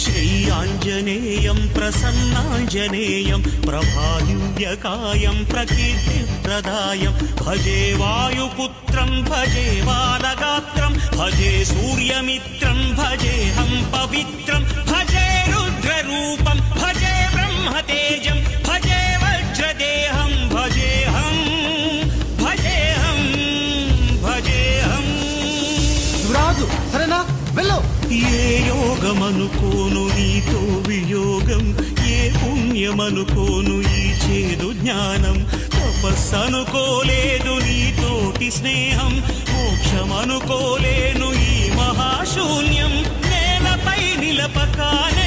श्रीयाञ्जनेयं प्रसन्नाञ्जनेयं प्रभादिव्यकायं प्रकीर्तिप्रदायं भजे वायुपुत्रं भजे बालगात्रं भजे सूर्यमित्रं भजेऽहं पवित्रं भजे रुद्ररूपं भजे ब्रह्मतेजं भजे वज्रदेहं भजेऽहं भजेऽहं भजेऽहं రాజు సరేనా వెళ్ళు. ఏ యోగమనుకోను నీతో వియోగం, ఏ పుణ్యమనుకోను ఈ చేదు జ్ఞానం, తపస్సనుకోలేదు నీతోటి స్నేహం, మోక్షమనుకోలేను ఈ మహాశూన్యం, నేలపై నిలపకానే